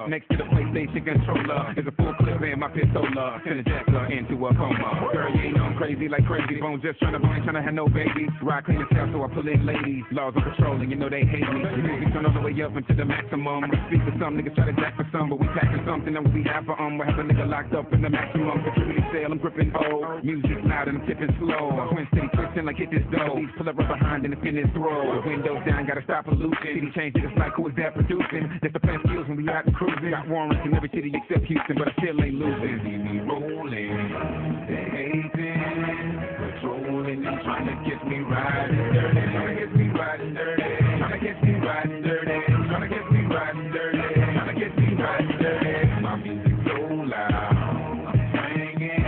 Next to the PlayStation controller is a full clip in my pistola. Send a jackler into a coma. Girl, you ain't know I'm crazy like crazy bone. Just tryna have no babies. Ride clean yourself, so I pull in ladies. Laws of control, and you know they hate me. The music turn all the way up into the maximum. Speak for some niggas try to jack for some, but we packing something that we have for We have a nigga locked up in the maximum security cell. I'm gripping old. Music loud and I'm tipping slow. Twin city twisting like hit this dough. Please pull up right behind and finish throw. Windows down, gotta stop pollution. City change niggas like who is that producing? That's the plan skills when we out and cruising. Got warrants in every city except Houston, but I still ain't losing. They see me rolling, they hating, patrolling and trying to get me riding dirty, trying to get me riding dirty, trying to get me riding dirty, trying to get me riding dirty, trying to get me riding dirty. My music's so loud, I'm swinging,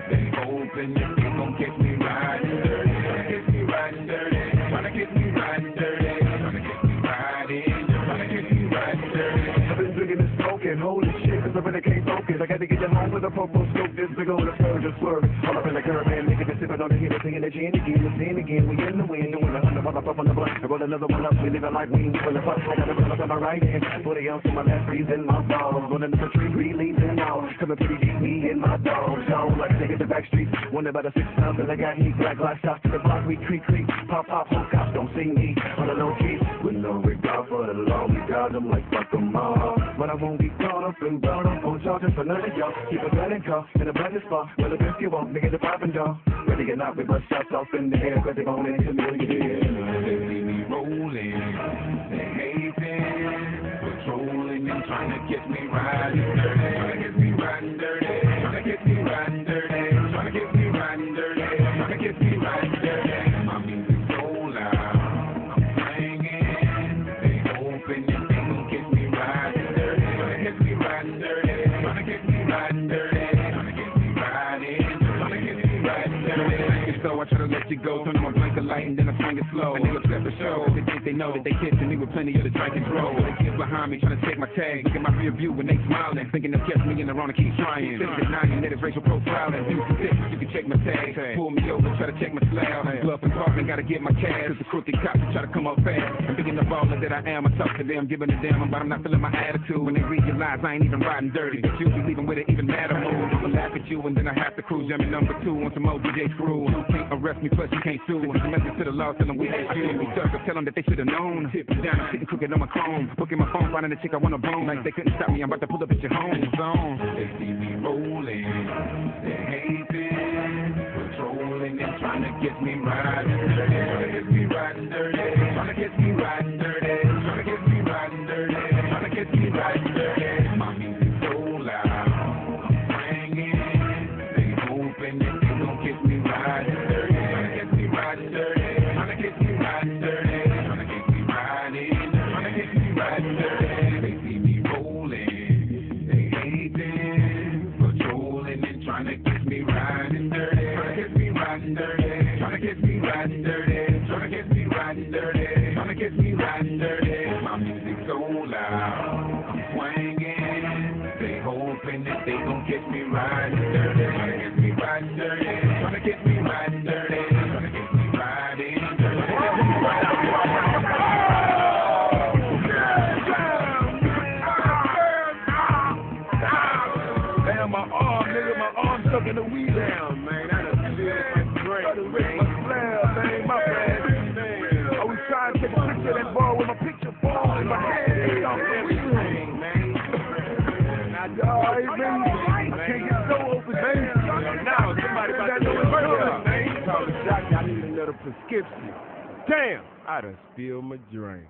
they hoping that they gon' get me riding dirty, trying to get me riding dirty, trying to get me riding dirty, trying to get me riding, trying to get me riding dirty. I've been drinking and smoking, holy shit, cause I really can't focus. I gotta get you home with a purple scope, this big old scourge just swerving. All up in the curb, man, nigga, just sipping on the heat, singing the gin again, the sin again. We in the wind, doing a 100 while I puff on the blunt. I roll another one up, we live like we ain't full of fuck. I got a rip up on my right hand, 40 ounce on my left, freezing my balls. Running up the tree, releasing all. Coming pretty deep, me and my dog. So like take it to back streets, wonder about the 6 pounds, and I got heat, black glass shots to the block, we creep, pop, whole cops don't see me. On the low key, with no regard for the law, we got them like fuck them all. But I won't be caught up and brought up on charges for none of y'all. Keep a gun and call in a budget spot. Well, the best you want, nigga, the poppin' jaw. Ready or not, we bust shots off in the air, cause they gon' into me. They see me rolling, they hating, patrolling and trying to get me riding dirty, trying to get me riding dirty, trying to get me riding dirty, trying to get me riding dirty, trying to get me riding dirty. My music's so loud, I'm swinging, they hoping that they gon' get me riding dirty, trying to get me riding dirty, trying to get me riding dirty, trying to get me riding, trying to get me riding dirty. So I try to let you go, turn on my blinker light and then I swing it slow. And they upset for show, they think they know that they kissing me with plenty of the drink and control. They kids behind me trying to take my tag, look at my rear view when they smiling, thinking they'll catch me in the wrong and keep trying. 6'9", that is racial profiling. You can check my tag, pull me over, try to check my slab. Bluff and talking, gotta get my cash, cause the crooked cops try to come up fast. And being the baller that I am, I talk to them, giving a damn about I'm not feeling my attitude. When they realize I ain't even riding dirty, but you be leaving with an even madder mood. I'ma laugh at you and then I have to cruise, jamming number 2 on some old DJ screw. You can't arrest me, plus you can't sue. It's a message to the law, tell them we hate you. We start to tell them that they should've known. Tip me down, sitting crooked on my chrome. Booking my phone, finding a chick I wanna bone. Like they couldn't stop me, I'm about to pull up at your home zone. They see me rolling, they hating, patrolling and trying to get me riding dirty, trying to get me riding dirty, trying to get me riding dirty, trying to get me riding dirty, trying to get me riding dirty. My music's so loud, I'm swinging, they hoping that they gon' get me riding dirty, trying to get me riding dirty, trying to get me riding dirty, trying to get me riding, trying to get me riding dirty. They see me rolling, they hating, patrolling and trying to get me riding dirty, trying to get me riding dirty, trying to get me riding dirty, trying to get me riding dirty, trying to get me riding dirty. My music's so loud, I'm swinging, they hoping that they gon' get me riding dirty, trying to get me riding dirty, trying to get me riding dirty, trying to get me riding dirty. Damn, my arm, nigga, my arm stuck in the wheel. Damn, man, I done feel my brain. I done ripped my slab, man, my bad. I was trying to take a picture of that ball with my picture ball in my hand. It's off the wheel, man. Now, dog, hey, man, I can't get so open, man. Now, somebody about to know it's real, man. Call the doctor, I need another prescription. Damn, I done spilled my drink.